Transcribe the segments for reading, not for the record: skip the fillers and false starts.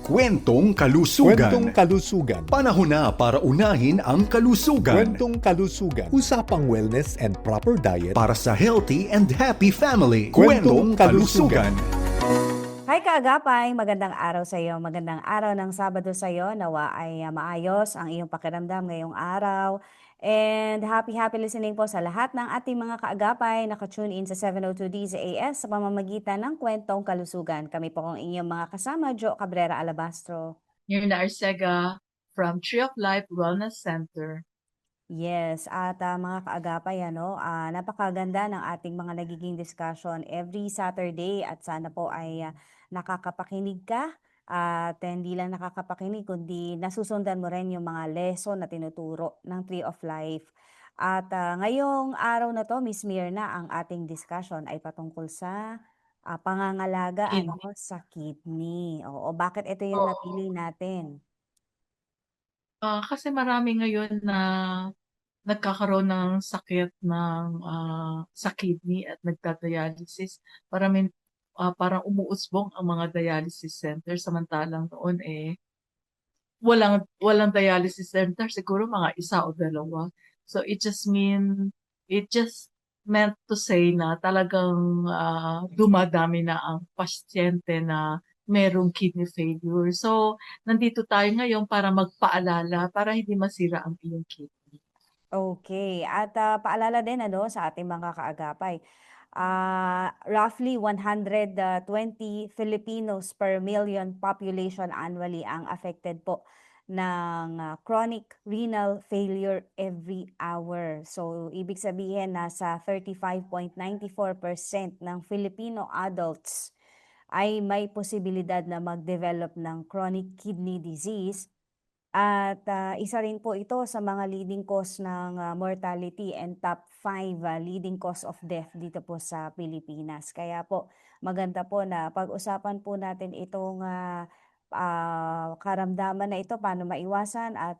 Kwentong Kalusugan. Kwentong Kalusugan. Panahon na para unahin ang kalusugan. Kwentong Kalusugan. Usapang wellness and proper diet Para sa healthy and happy family. Kwentong Kalusugan. Hi kaagapay, magandang araw sa iyo. Magandang araw ng Sabado sa iyo. Nawa ay maayos ang iyong pakiramdam ngayong araw. And happy listening po sa lahat ng ating mga kaagapay na ka-tune in sa 702 DZAS sa pamamagitan ng Kwentong Kalusugan. Kami po ang inyong mga kasama, Jo Cabrera Alabastro. Mirna Arcega from Tree of Life Wellness Center. Yes, at mga kaagapay, napakaganda ng ating mga nagiging discussion every Saturday at sana po ay nakakapakinig ka at hindi lang nakakapakinig kundi nasusundan mo rin yung mga lesson na tinuturo ng Tree of Life. At ngayong araw na to, Miss Mirna, ang ating discussion ay patungkol sa pangangalaga sa kidney. Oo, bakit ito yung napili natin? Kasi marami ngayon na nagkakaroon ng sakit ng sa kidney at nagdadialysis. Parang umuusbong ang mga dialysis center samantalang noon walang dialysis center, siguro mga isa o dalawa. So it just meant to say na talagang dumadami na ang pasyente na merong kidney failure. So nandito tayo ngayon para magpaalala para hindi masira ang iyong kidney. Okay. At paalala din sa ating mga kaagapay. Roughly 120 Filipinos per million population annually ang affected po ng chronic renal failure every hour. So, ibig sabihin nasa 35.94% ng Filipino adults ay may posibilidad na mag-develop ng chronic kidney disease. At isa rin po ito sa mga leading cause ng mortality and top 5 leading cause of death dito po sa Pilipinas. Kaya po maganda po na pag-usapan po natin itong karamdaman na ito, paano maiwasan at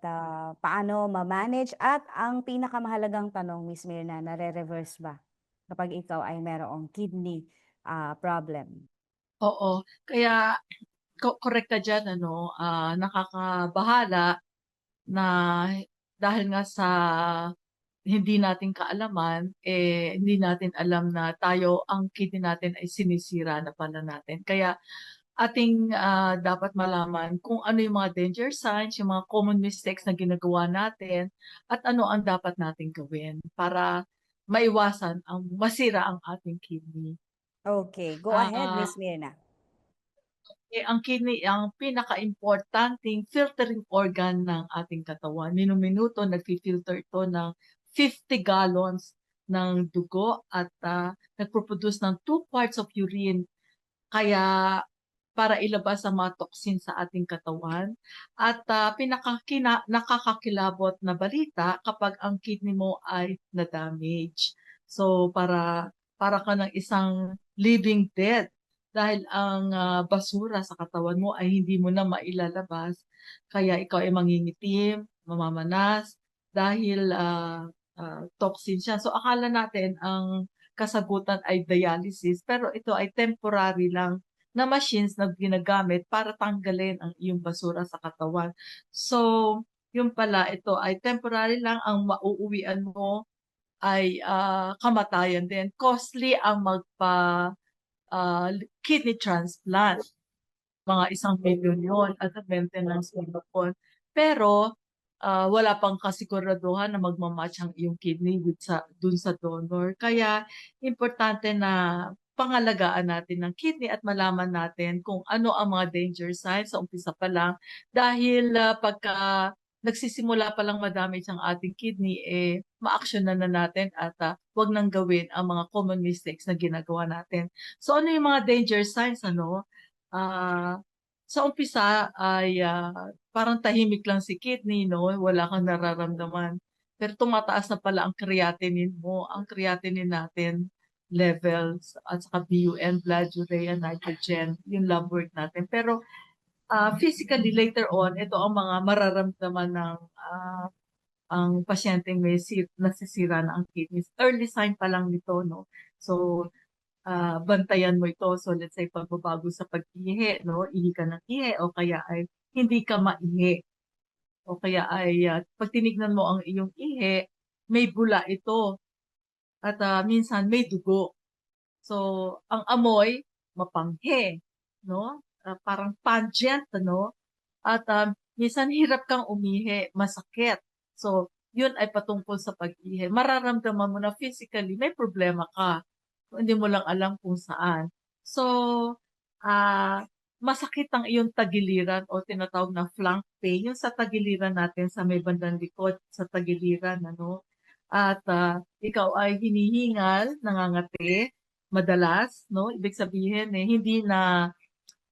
paano ma-manage. At ang pinakamahalagang tanong, Miss Mirna, nare-reverse ba kapag ikaw ay merong kidney problem? Oo, kaya correct ka dyan, nakakabahala na dahil nga sa hindi natin kaalaman, hindi natin alam na ang kidney natin ay sinisira na pala natin. Kaya ating dapat malaman kung ano yung mga danger signs, yung mga common mistakes na ginagawa natin, at ano ang dapat natin gawin para maiwasan ang masira ang ating kidney. Okay, go ahead, Ah, Miss Mirna. ang kidney ang pinaka-importanting filtering organ ng ating katawan. Minuminuto nagfi-filter ito ng 50 gallons ng dugo at nagpo-produce ng 2 parts of urine. Kaya para ilabas ang mga toxin sa ating katawan. At nakakakilabot na balita kapag ang kidney mo ay na-damage. So para ka ng isang living dead dahil ang basura sa katawan mo ay hindi mo na mailalabas. Kaya ikaw ay mangingitim, mamamanas dahil toxin siya. So akala natin ang kasagutan ay dialysis, pero ito ay temporary lang na machines na ginagamit para tanggalin ang iyong basura sa katawan. So, yung pala, ito ay temporary lang, ang mauuwian mo ay kamatayan din. Costly ang kidney transplant. Mga 1 milyon yun at ang maintenance mo doon. Pero, wala pang kasiguraduhan na magmamatch ang iyong kidney dun sa donor. Kaya, importante na pangalagaan natin ng kidney at malaman natin kung ano ang mga danger signs sa umpisa pa lang. Dahil pagka nagsisimula pa lang madamage ang ating kidney, ma-actionan na natin at wag nang gawin ang mga common mistakes na ginagawa natin. So ano yung mga danger signs, sa umpisa ay parang tahimik lang si kidney, no? Wala kang nararamdaman. Pero tumataas na pala ang creatinine mo. Ang creatinine natin levels at saka BUN, blood urea, nitrogen, yung lab work natin. Pero physically later on, ito ang mga mararamdaman ng ang pasyenteng nasisira na ang kidneys. Early sign pa lang nito, no? So, bantayan mo ito. So let's say pagbabago sa pag-ihi, no? Ihi ka ng ihi o kaya ay hindi ka maihi. O kaya ay pag tinignan mo ang iyong ihi, may bula ito at minsan may dugo. So ang amoy, mapanghe, no? Parang pungent, no? At minsan hirap kang umihi, masakit. So, yun ay patungkol sa pag-ihi. Mararamdaman mo na physically may problema ka. Hindi mo lang alam kung saan. So, ah masakit ang iyong tagiliran o tinatawag na flank pain, yung sa tagiliran natin sa may bandang likod, sa tagiliran, ano? At ikaw ay hinihingal, nangangati, madalas, no? Ibig sabihin, hindi na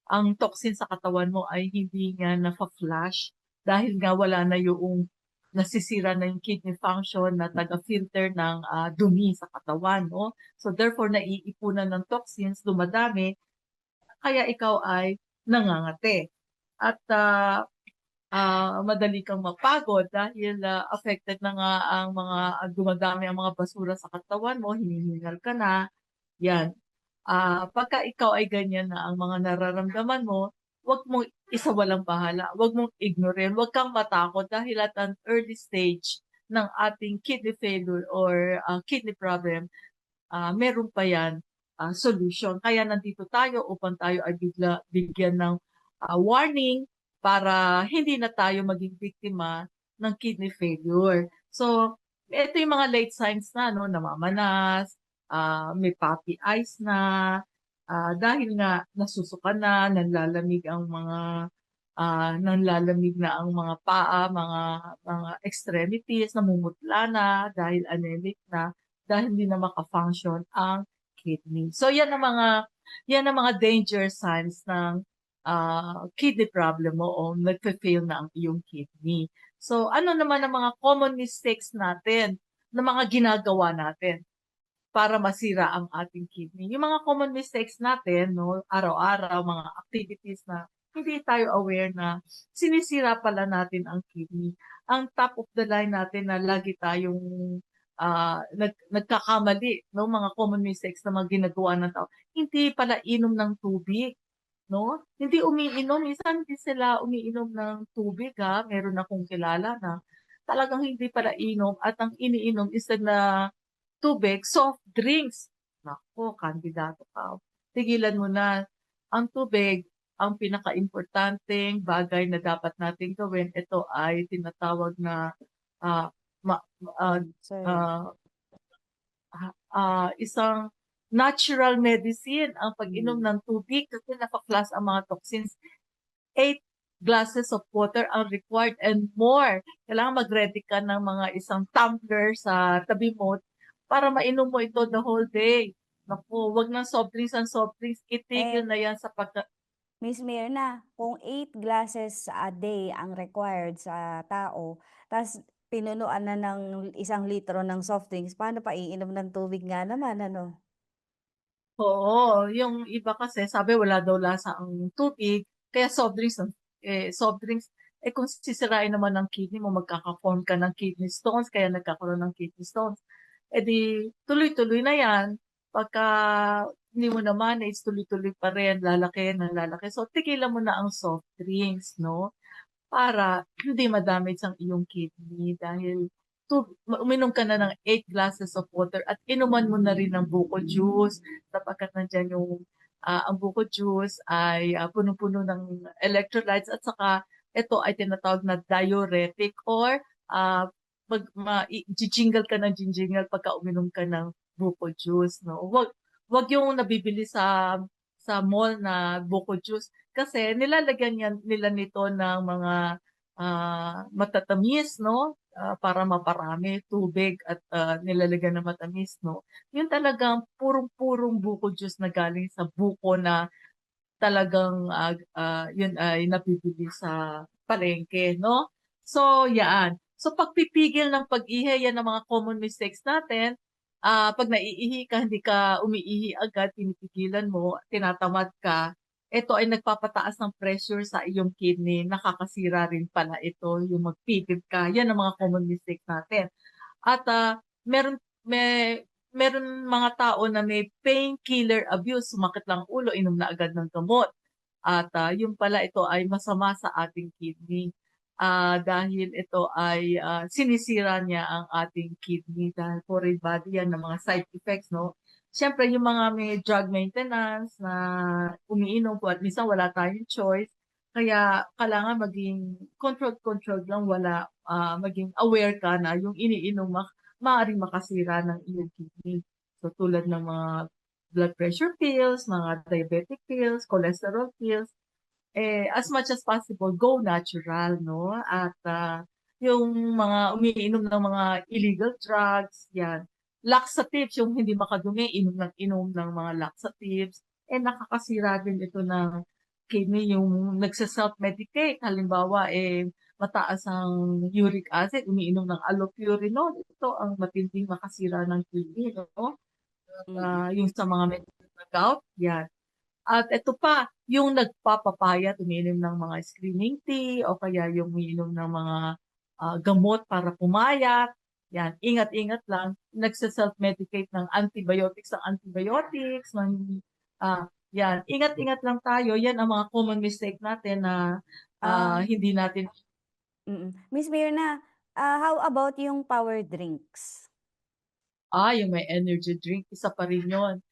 ang toxin sa katawan mo ay hindi nga nafa-flush dahil nga wala na yung nasisira na yung kidney function na taga-filter ng dumi sa katawan, no? So therefore, naiipunan ng toxins, dumadami, kaya ikaw ay nangangati. At madali kang mapagod dahil affected na nga ang mga dumadami ang mga basura sa katawan mo, hinihingal ka na, yan. Pagka ikaw ay ganyan na ang mga nararamdaman mo, wag mong isawalang bahala, wag mong ignorin, wag kang matakot dahil at an early stage ng ating kidney failure or kidney problem, meron pa yan solution. Kaya nandito tayo upang tayo ay bigyan ng warning para hindi na tayo maging biktima ng kidney failure. So, ito yung mga late signs na, no, namamanas, may puppy eyes na, dahil nga nasusuka na, nanlalamig na ang mga paa, mga extremities, namumutla na dahil anemic na, dahil hindi na maka-function ang kidney. So yan ang mga danger signs ng kidney problem mo o nagfe-fail na ang iyong kidney. So ano naman ang mga common mistakes natin na mga ginagawa natin para masira ang ating kidney? Yung mga common mistakes natin, no, araw-araw, mga activities na hindi tayo aware na sinisira pala natin ang kidney. Ang top of the line natin na lagi tayong nagkakamali, no, mga common mistakes na mga ginagawa ng tao. Hindi pala inom ng tubig, no? Hindi umiinom, minsan hindi sila umiinom ng tubig, ha. Meron akong kilala na talagang hindi pala inom at ang iniinom instead na tubig, soft drinks. Naku, kandidato ka. Tigilan mo na. Ang tubig, ang pinaka-importanteng bagay na dapat natin gawin, ito ay tinatawag na ah, ma- ah, Sir. ah, isang natural medicine ang pag-inom ng tubig kasi naka-flush ang mga toxins. 8 glasses of water ang required and more. Kailangan mag-ready ka ng mga isang tumbler sa tabi mo para mainom mo ito the whole day. Naku, wag ng soft drinks ang soft drinks. Itigil na yan sa Miss Mirna, kung 8 glasses a day ang required sa tao, tas pinunuan na ng 1 litro ng soft drinks, paano pa iinom ng tubig nga naman, ano? Oo, yung iba kasi sabi wala daw lasa ang tubig, kaya soft drinks, kung sisirain naman ng kidney mo, magkaka-form ka ng kidney stones, kaya nagkakaroon ng kidney stones. Di tuloy-tuloy na yan. Pagka hindi mo naman, tuloy-tuloy pa rin, lalaki ng lalaki. So, tigilan mo na ang soft drinks, no? Para hindi ma-damage ang iyong kidney dahil uminom ka na ng 8 glasses of water at inuman mo na rin ng buko juice sapagkat nandyan yung ang buko juice ay punong-puno ng electrolytes at saka ito ay tinatawag na diuretic or jingle ka ng jingle pagka uminom ka ng buko juice, no? Wag yung nabibili sa mall na buko juice kasi nilalagyan nila nito ng mga matatamis, no? Para maparami tubig at nilalagyan ng matamis, no? Yun talagang purong-purong buko juice na galing sa buko na talagang yun ay nabibili sa palengke, no? So, yan. So, pagpipigil ng pag-ihi, yan ang mga common mistakes natin. Pag naiihi ka, hindi ka umiihi agad, pinipigilan mo, tinatamad ka, ito ay nagpapataas ng pressure sa iyong kidney. Nakakasira rin pala ito, yung magpigil ka. Yan ang mga common mistakes natin. At may meron mga tao na may painkiller abuse, sumakit lang ulo, inom na agad ng gamot. At yung pala ito ay masama sa ating kidney. Dahil ito ay sinisira niya ang ating kidney dahil foreign body yan ng mga side effects, no? Siyempre, yung mga may drug maintenance na umiinom po at minsan wala tayong choice. Kaya kailangan maging controlled lang, wala, maging aware ka na yung iniinom maaaring makasira ng iyong kidney. So tulad ng mga blood pressure pills, mga diabetic pills, cholesterol pills, as much as possible, go natural, no? At yung mga umiinom ng mga illegal drugs, yan. Laxatives, yung hindi makadumi, inom ng mga laxatives, nakakasira din ito ng kidney, yung nagsa-self-medicate. Halimbawa, mataas ang uric acid, umiinom ng allopurinol. Ito ang matinding makasira ng kidney, no? Mm. Yung sa mga may gout, yan. At ito pa, yung nagpapapayat, umiinom ng mga screaming tea o kaya yung umiinom ng mga gamot para pumayat. Yan, ingat-ingat lang. Nagsa-self-medicate ng antibiotics, yan, ingat-ingat lang tayo. Yan ang mga common mistake natin na Um, hindi natin. Miss Mirna, how about yung power drinks? Yung may energy drink, isa pa rin yun.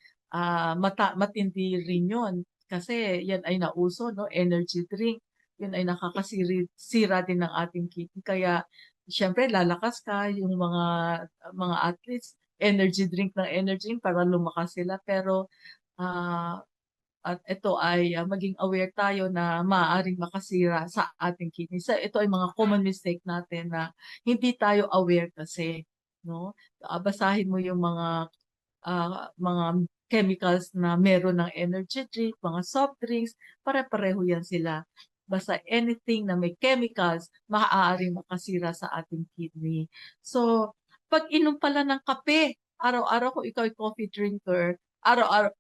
Matindi rin yun. Kasi yan ay nauso, no? Energy drink. Yun ay nakakasira din ng ating kidney. Kaya, syempre, lalakas ka yung mga athletes, energy drink ng energy drink para lumakas sila. Pero, ah, at ito ay maging aware tayo na maaaring makasira sa ating kidney. So, ito ay mga common mistake natin na hindi tayo aware kasi, no? Basahin mo yung mga chemicals na meron ng energy drink, mga soft drinks, pare-pareho yan sila. Basta anything na may chemicals, maaaring makasira sa ating kidney. So, pag inom pala ng kape, araw-araw kung ikaw ay coffee drinker, araw-araw,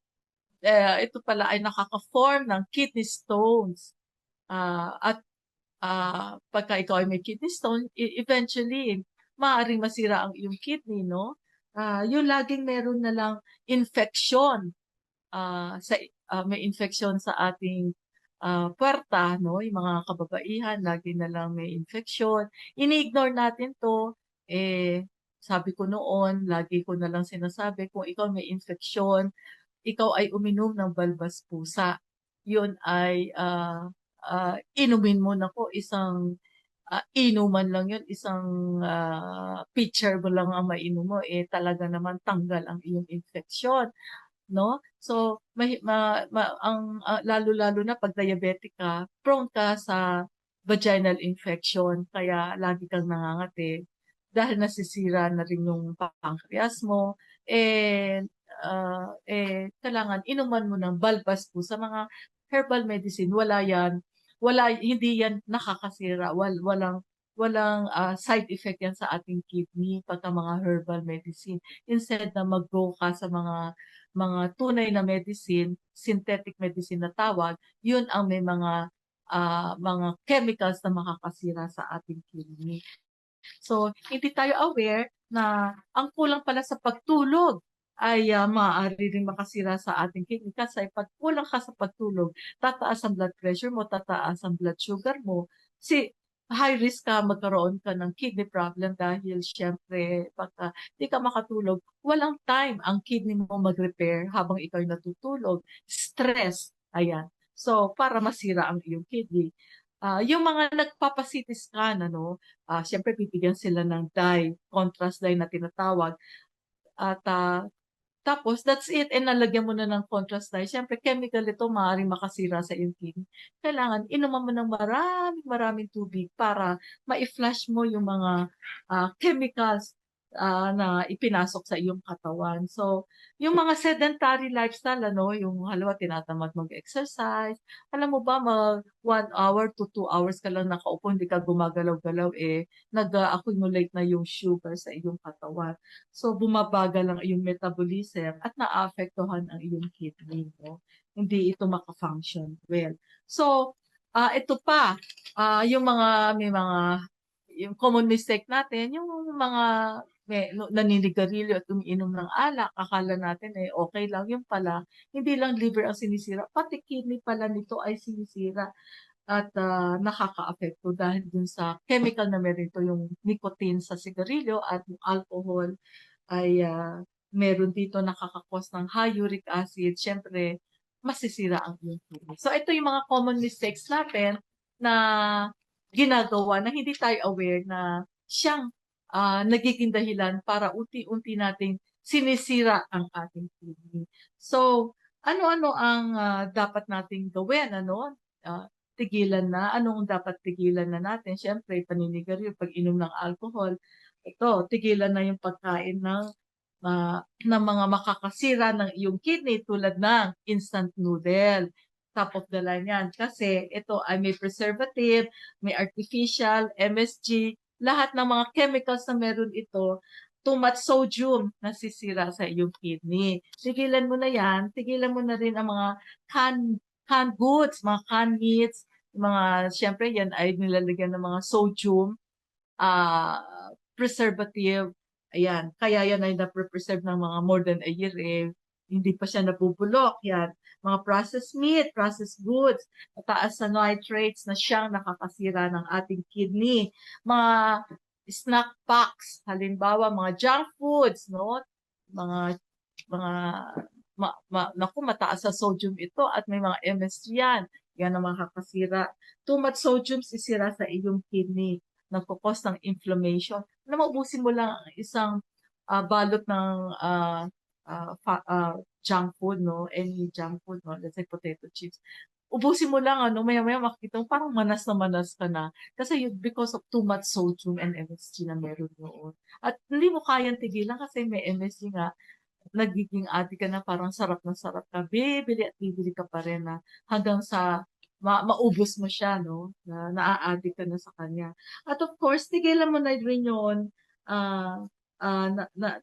ito pala ay nakaka-form ng kidney stones. At pagka ikaw ay may kidney stone, eventually, maaaring masira ang iyong kidney, no? Yung laging meron na lang infection, may infection sa ating puwerta, no? Yung mga kababaihan, lagi na lang may infection. Ini-ignore natin to, sabi ko noon, lagi ko na lang sinasabi, kung ikaw may infection, ikaw ay uminom ng balbas pusa. Yun ay inumin mo na po isang inuman lang yun, isang pitcher mo lang ang mainom mo, talaga naman tanggal ang iyong infeksyon, no? So, lalo-lalo na pag diabetic ka, prone ka sa vaginal infection, kaya lagi kang nangangati dahil nasisira na rin yung pancreas mo, kailangan inuman mo ng balbas po sa mga herbal medicine. Hindi yan nakakasira. Walang side effect yan sa ating kidney pagka mga herbal medicine. Instead na mag-go ka sa mga tunay na medicine, synthetic medicine na tawag, yun ang may mga chemicals na makakasira sa ating kidney. So, hindi tayo aware na ang kulang pala sa pagtulog ay maaari rin makasira sa ating kidney kasi pag kulang ka sa pagtulog, tataas ang blood pressure mo, tataas ang blood sugar mo. High risk ka magkaroon ka ng kidney problem dahil syempre pagka di ka makatulog, walang time ang kidney mo mag-repair habang ikaw ay natutulog. Stress, ayan. So, para masira ang iyong kidney. Yung mga nagpapa-CT scan, syempre bibigyan sila ng dye, contrast dye na tinatawag. At tapos, that's it. Nalagyan mo na ng contrast dye. Syempre, chemical ito, maaaring makasira sa iyong kidney. Kailangan, inuman mo ng maraming tubig para ma-flush mo yung mga chemicals na ipinasok sa iyong katawan. So, yung mga sedentary lifestyle, yung halimbawa tinatamad mag-exercise, alam mo ba, 1 hour to 2 hours ka lang nakaupo, hindi ka gumagalaw-galaw, nag-accumulate na yung sugar sa iyong katawan. So, bumabagal ang iyong metabolism at naapektuhan ang iyong kidney, no? Hindi ito maka-function well. So, ito pa, yung common mistake natin, yung mga naninigarilyo at umiinom ng alak, akala natin okay lang, yung pala, hindi lang liver ang sinisira, pati kidney pala nito ay sinisira at nakakaapekto dahil dun sa chemical na meron ito, yung nicotine sa sigarilyo at yung alcohol ay meron dito nakakakos ng high uric acid. Siyempre, masisira ang iyong kidney. So ito yung mga common mistakes natin na ginagawa na hindi tayo aware na siyang nagiging dahilan para unti-unti nating sinisira ang ating kidney. So, ano-ano ang dapat nating gawin? Tigilan na. Anong dapat tigilan na natin? Siyempre, paninigarilyo, pag-inom ng alcohol. Ito, tigilan na yung pagkain ng mga makakasira ng iyong kidney tulad ng instant noodle. Top of the line yan. Kasi ito ay may preservative, may artificial, MSG, lahat ng mga chemicals na meron ito, too much sodium nasisira sa iyong kidney. Tigilan mo na yan. Tigilan mo na rin ang mga canned goods, mga canned meats, syempre yan ay nilalagyan ng mga sodium, preservative, ayan, kaya yan ay na-preserve ng mga more than a year hindi pa siya nabubulok, yan. Mga processed meat, processed goods, mataas sa nitrates na siyang nakakasira ng ating kidney. Mga snack packs, halimbawa mga junk foods, no? Naku, mataas sa sodium ito at may mga MSG yan. Yan ang makakasira. Too much sodium sisira sa iyong kidney. Nagkukos ng inflammation. Maubusin mo lang isang balot ng junk food, no? Any junk food, no? Let's say potato chips. Ubusin mo lang, maya-maya makikita mo, parang manas na manas ka na. Kasi because of too much sodium and MSG na meron noon. At hindi mo kayang tigilan kasi may MSG nga, nagiging addict ka na, parang sarap na sarap ka. Bibili at bibili ka pa rin na hanggang sa maubos mo siya, no? Na naa-addict ka na sa kanya. At of course, tigilan mo na rin yun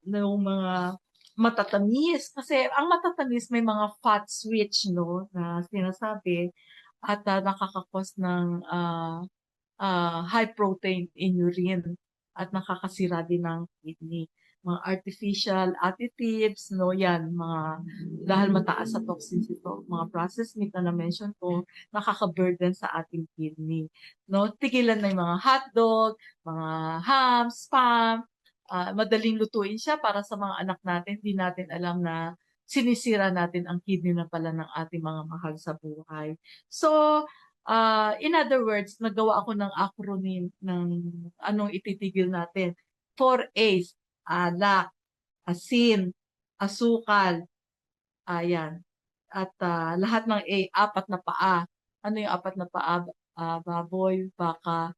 yung mga matatamis. Kasi ang matatamis may mga fat switch, no? Na sinasabi at nakakakos ng high protein in urine at nakakasira din ng kidney. Mga artificial additives, no, yan, dahil mataas sa toxins ito, mga processed meat na na-mention ko, nakaka-burden sa ating kidney. No, tigilan na yung mga hotdog, mga ham, spam, madaling lutuin siya para sa mga anak natin, hindi natin alam na sinisira natin ang kidney na pala ng ating mga mahal sa buhay. So, in other words, nagawa ako ng acronym ng anong ititigil natin. 4 A's, alak, asin, asukal, ayan. At lahat ng A, 4 na paa. Ano yung 4 na paa? Baboy, baka,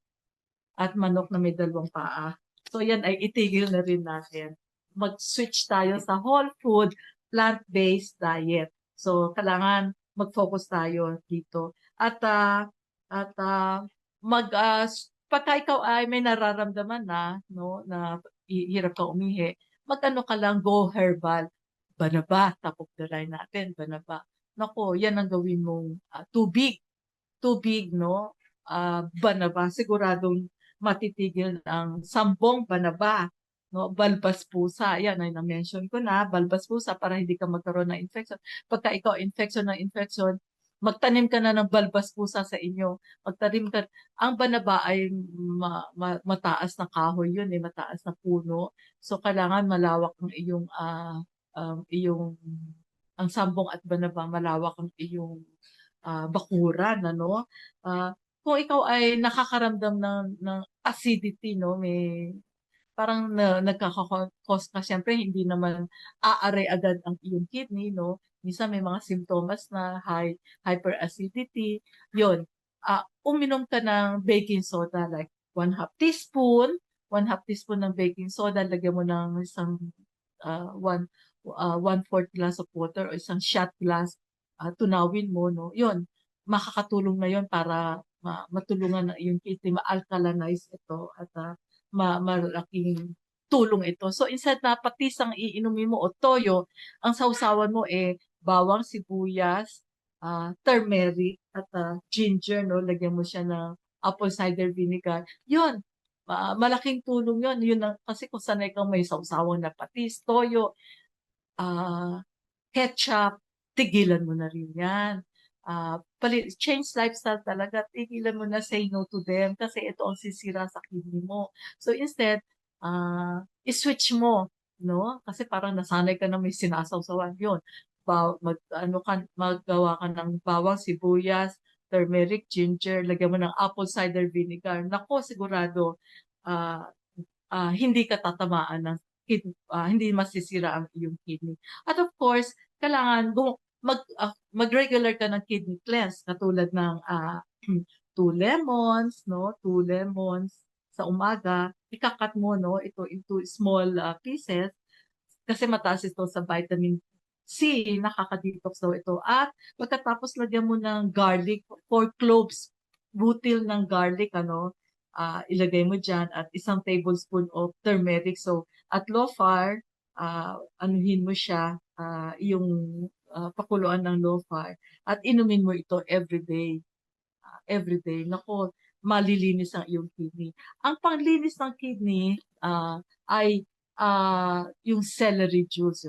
at manok na may 2 paa. So yan ay itigil na rin natin. Mag-switch tayo sa whole food, plant-based diet. So kailangan mag-focus tayo dito. At pagka ikaw ay may nararamdaman na, no, na hirap ka umihi, mag-ano ka lang, go herbal. Banaba, top of the line natin, banaba. Nako, yan ang gawin mong tubig, no? Banaba, siguradong matitigil ang 10 banaba, no? Balbas pusa, yan ay na-mention ko na, balbas pusa para hindi ka magkaroon ng infection. Pagka ikaw infection, magtanim ka na ng balbas pusa sa inyo. Magtanim ka. Ang banaba ay mataas na kahoy yun, mataas na puno. So kailangan malawak ang ang sambong at banaba, malawak ang iyong bakuran, ano? Kung ikaw ay nakakaramdam ng acidity, no, parang nagkakakos ka, siyempre hindi naman aare agad ang iyong kidney, no? Minsan may mga simptomas na hyperacidity. Yun, uminom ka ng baking soda, like 1/2 teaspoon, 1/2 teaspoon ng baking soda, lagyan mo ng isang 1/4 glass of water o isang shot glass, tunawin mo, no? Yun, makakatulong na yun para matulungan na yung kidney, ma-alkalinize ito at malaking tulong ito. So instead na patis ang iinumin mo o toyo, ang sausawan mo bawang, sibuyas, turmeric at ginger, no? Lagyan mo siya ng apple cider vinegar. Yun, malaking tulong yun. Yun ang, kasi kung sanay kang may sawsawang na patis, toyo, ah, ketchup, tigilan mo na rin yan. Change lifestyle talaga, tigilan mo na, say no to them kasi ito ang sisira sa kidney mo. So instead, i-switch mo, no? Kasi parang nasanay ka na may sinasawsawan yun. Maggawa ka ng bawang, sibuyas, turmeric, ginger, lagyan mo ng apple cider vinegar. Nako, sigurado, ah, hindi ka tatamaan ng hindi masisira ang iyong kidney. At of course, kailangan mag-regular ka ng kidney cleanse katulad ng 2 lemons, no? 2 lemons sa umaga, ikakat mo, no, ito into small pieces kasi mataas ito sa vitamin C, nakaka-detox daw ito. At pagkatapos lagyan mo ng garlic, 4 cloves, butil ng garlic, ilagay mo dyan at 1 tablespoon of turmeric. So, at low fire, anuhin mo siya, yung pakuluan ng low fire at inumin mo ito everyday. Everyday. Nako, malilinis ang iyong kidney. Ang panglinis ng kidney ay yung celery juice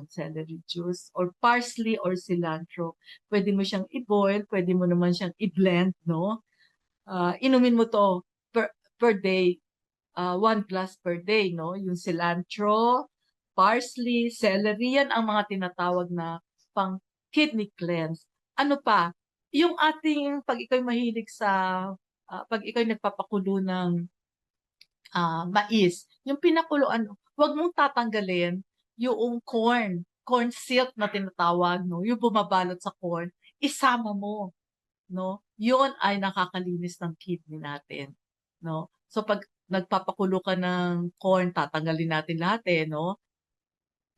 or parsley or cilantro. Pwede mo siyang i-boil, pwede mo naman siyang i-blend, no? Inumin mo to per day, 1 glass per day, no? Yung cilantro, parsley, celery, yan ang mga tinatawag na pang kidney cleanse. Ano pa? Yung ating, pag ikaw'y mahilig sa, pag ikaw'y nagpapakulo ng mais, yung pinakuluan, huwag mong tatanggalin yung corn silk na tinatawag, no? Yung bumabalot sa corn, isama mo, no? Yun ay nakakalinis ng kidney natin, no? So pag nagpapakulo ka ng corn, tatanggalin natin lahat no?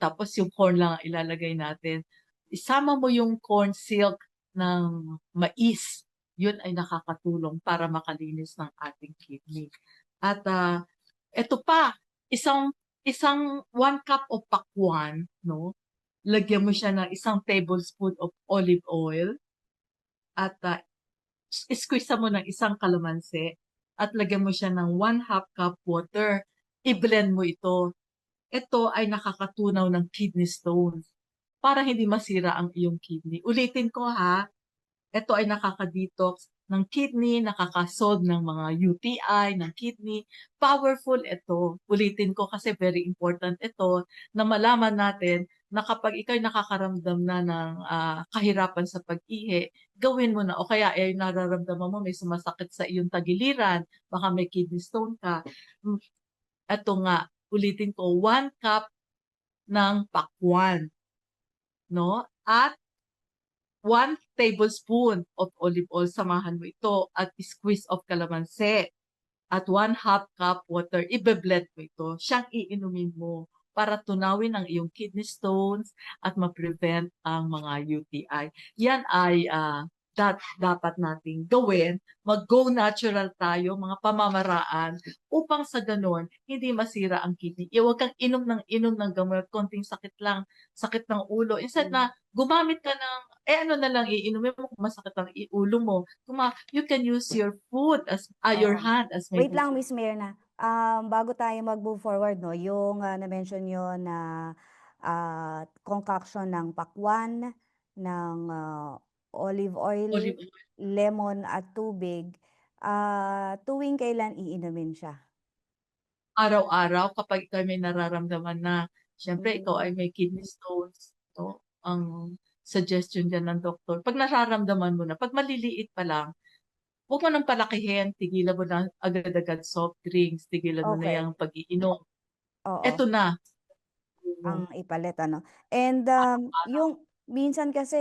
Tapos yung corn lang ang ilalagay natin. Isama mo yung corn silk ng mais. Yun ay nakakatulong para makalinis ng ating kidney. At ito pa, isang 1 cup of pakwan, no? Lagyan mo siya ng 1 tablespoon of olive oil at squeeze mo ng 1 kalamansi at lagyan mo siya ng 1/2 cup water. I-blend mo ito. Ito ay nakakatunaw ng kidney stones para hindi masira ang iyong kidney. Ulitin ko ha, ito ay nakaka-detox ng kidney, nakaka-solve ng mga UTI ng kidney. Powerful ito. Ulitin ko kasi very important ito na malaman natin na kapag ikaw'y nakakaramdam na ng kahirapan sa pag-ihi, gawin mo na. O kaya nararamdaman mo may sumasakit sa iyong tagiliran, baka may kidney stone ka. Ito nga, ulitin ko, 1 cup ng pakwan, no? At 1 tablespoon of olive oil, samahan mo ito at squeeze of kalamansi at 1/2 cup water, ibe-blend mo ito. Siyang iinumin mo para tunawin ang iyong kidney stones at ma-prevent ang mga UTI. Yan ay dapat nating gawin. Mag-go natural tayo, mga pamamaraan, upang sa ganon, hindi masira ang kidney. Huwag kang inom ng gamot, konting sakit lang, sakit ng ulo. Instead na gumamit ka ng, ano na lang iinumin mo kung masakit ang ulo mo. You can use your food as, your hand as Wait lang, medicine. Miss Mirna. Bago tayo mag-move forward, no, yung na-mention nyo na concoction ng pakwan, ng olive oil, Olive oil. lemon at tubig, tuwing kailan iinumin siya? Araw-araw kapag ikaw may nararamdaman na, syempre ikaw ay Mm. may kidney stones, no? Ang suggestion dyan ng doktor, pag nararamdaman mo na, pag maliliit pa lang, huwag mo nang palakihin, tigilan mo na agad-agad soft drinks, tigilan mo na Okay. yung pag-iinom. Oo, Eto na. ang ipalit, ano. And yung minsan kasi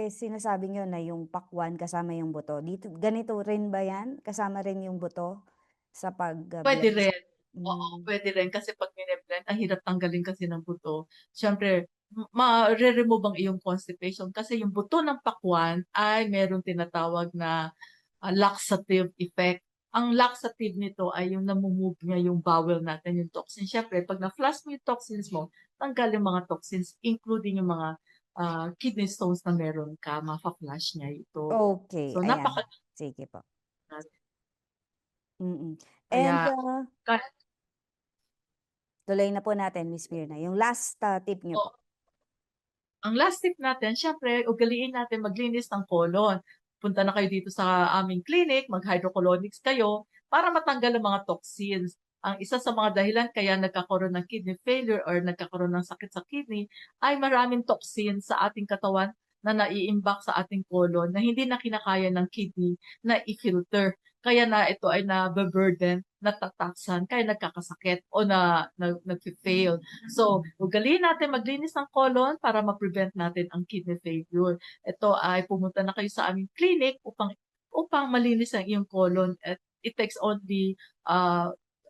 sinasabi nyo na yung pakwan kasama yung buto. Dito, ganito rin ba yan? Kasama rin yung buto sa Pwede pag-blend? rin. Oo, pwede rin. Kasi pag mine-blend, ang hirap tanggalin kasi ng buto. Siyempre, ma-remove ang iyong constipation kasi yung buto ng pakwan ay meron tinatawag na laxative effect. Ang laxative nito ay yung namumove niya yung bowel natin, yung toxins. Siyempre, pag na-flush mo yung toxins mo, tanggal yung mga toxins, including yung mga kidney stones na meron ka, ma-flush niya ito. Okay, So, ayan. napaka Sige po. Mm. And, Kaya ka tuloy na po natin, Miss Mirna, yung last, tip niyo po. Ang last tip natin, siyempre, ugaliin natin maglinis ng colon. Punta na kayo dito sa aming clinic, mag-hydrocolonics kayo para matanggal ang mga toxins. Ang isa sa mga dahilan kaya nagkakaroon ng kidney failure or nagkakaroon ng sakit sa kidney ay maraming toxins sa ating katawan na naiimbak sa ating colon na hindi na kinakaya ng kidney na i-filter. Kaya na ito ay na-burden, natataksan, kaya nagkakasakit o nag-fail. So, ugaliin natin maglinis ng colon para ma-prevent natin ang kidney failure. Ito ay pumunta na kayo sa aming clinic upang malinis ang iyong colon. At it takes only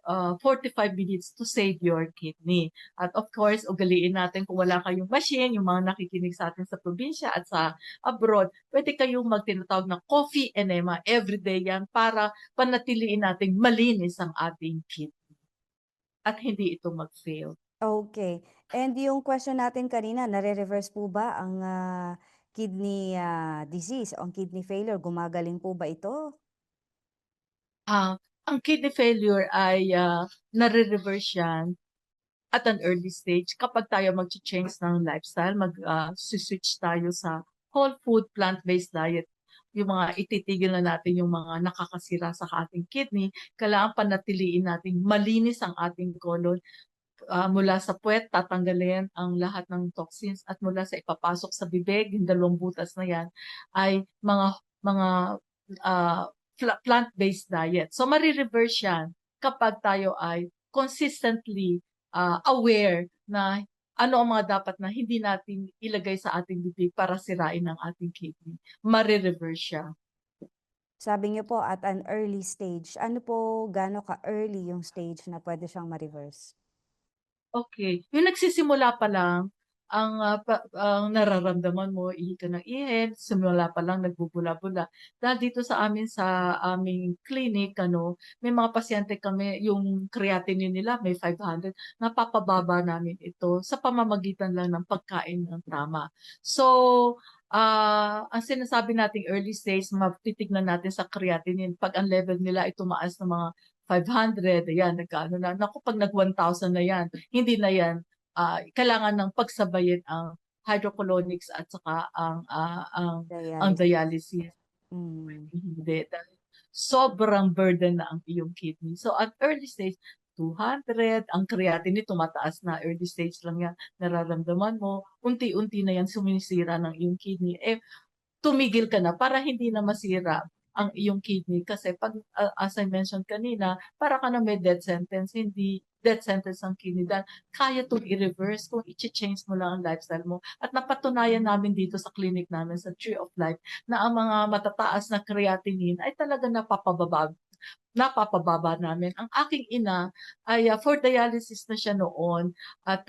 45 minutes to save your kidney. At of course, ugaliin natin kung wala kayong machine, yung mga nakikinig sa atin sa probinsya at sa abroad, pwede kayong magtinatawag na coffee enema. Everyday yan para panatiliin nating malinis ang ating kidney at hindi ito mag-fail. Okay. And yung question natin kanina, nare-reverse po ba ang, kidney, disease o ang kidney failure, gumagaling po ba ito? Ang kidney failure ay nare-reverse yan at an early stage kapag tayo mag-change ng lifestyle, switch tayo sa whole food, plant-based diet. Yung mga ititigil na natin yung mga nakakasira sa ating kidney, kailangan panatiliin natin malinis ang ating colon. Mula sa puwet, tatanggalin ang lahat ng toxins at mula sa ipapasok sa bibig, yung dalawang butas na yan, ay mga ah, plant-based diet. So, marireverse yan kapag tayo ay consistently aware na ano ang mga dapat na hindi natin ilagay sa ating bibig para sirain ang ating kidney. Marireverse siya. Sabi niyo po at an early stage. Ano po, gaano ka-early yung stage na pwede siyang ma-reverse? Okay. Yung nagsisimula pa lang, ang nararamdaman mo, ihi ka ng ihi, simula pa lang nagbubula-bula. Dahil dito sa amin, sa aming clinic, may mga pasyente kami, yung creatinine nila may 500, napapababa namin ito sa pamamagitan lang ng pagkain ng tama. So, ang sinasabi nating early stage, matitignan natin sa creatinine. Pag ang level nila ay tumaas ng mga 500, ayan, nagkaano na. Naku, pag nag 1,000 na yan, hindi na yan. Kailangan ng pagsabayin ang hydrocolonics at saka ang Dialysis. dialysis. Hmm. Hindi. Dahil sobrang burden na ang iyong kidney. So, at early stage, 200, ang creatinine tumataas na, early stage lang yan, nararamdaman mo, unti-unti na yan suminisira ng iyong kidney. Tumigil ka na para hindi na masira ang iyong kidney kasi pag as I mentioned kanina, para ka na may death sentence, hindi death sentence ang kidney dahil kaya itong i-reverse kung i-change mo lang ang lifestyle mo. At napatunayan namin dito sa clinic namin sa Tree of Life na ang mga matataas na creatinine ay talaga napapababa namin. Ang aking ina ay for dialysis na siya noon at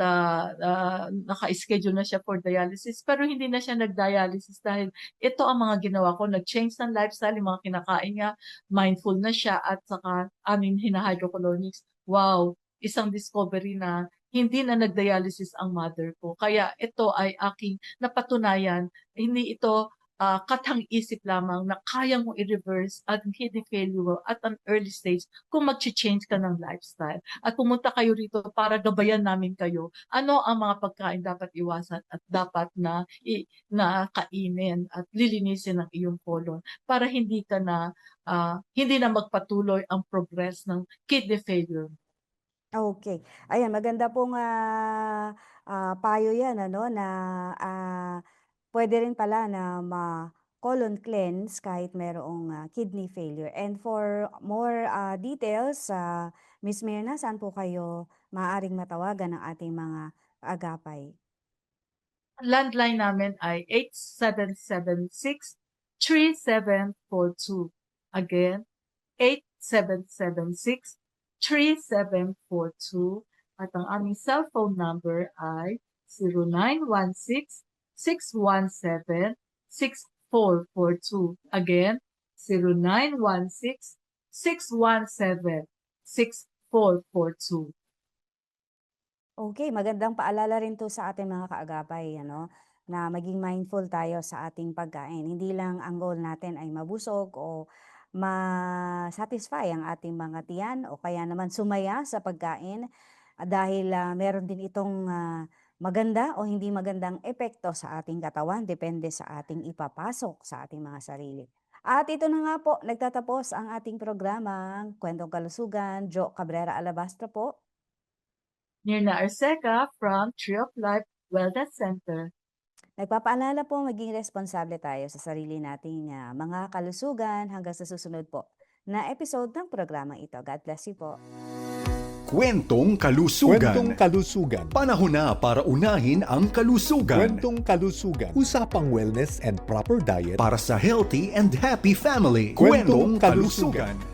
naka-schedule na siya for dialysis pero hindi na siya nag-dialysis dahil ito ang mga ginawa ko. Nag-change ng lifestyle, yung mga kinakain niya, mindful na siya at saka aming hina-hydrocolonics. Wow! Isang discovery na hindi na nag-dialysis ang mother ko. Kaya ito ay aking napatunayan. Hindi ito katang-isip lamang na kaya mong i-reverse at kidney failure at an early stage kung mag-change ka ng lifestyle. At pumunta kayo rito para gabayan namin kayo. Ano ang mga pagkain dapat iwasan at dapat na kainin at lilinisin ang iyong colon para hindi na magpatuloy ang progress ng kidney failure. Okay. Ayan, maganda pong, payo 'yan ano na, puwede rin pala na colon cleanse kahit mayroong, kidney failure. And for more, details, Miss Mirna, saan po kayo maaaring matawagan ng ating mga agapay? Landline namin ay 8776-3742. Again, 8776-3742. At ang aming cellphone number ay 0916-617-6442. Again, 0916-617-6442. Okay, magandang paalala rin 'to sa ating mga kaagapay ano, na maging mindful tayo sa ating pagkain. Hindi lang ang goal natin ay mabusog o ma-satisfy ang ating mga tiyan o kaya naman sumaya sa pagkain dahil meron din itong maganda o hindi magandang epekto sa ating katawan, depende sa ating ipapasok sa ating mga sarili. At ito na nga po, nagtatapos ang ating programa, Kwentong Kalusugan. Jo Cabrera Alabastra po. Nirna Arseca from Tree of Life Wellness Center. Nagpapaalala po, maging responsable tayo sa sarili nating mga kalusugan hanggang sa susunod po na episode ng programang ito. God bless you po. Kwentong Kalusugan. Kwentong Kalusugan. Panahon na para unahin ang kalusugan. Kwentong Kalusugan. Usapang wellness and proper diet Para sa healthy and happy family. Kwentong Kwentong Kalusugan.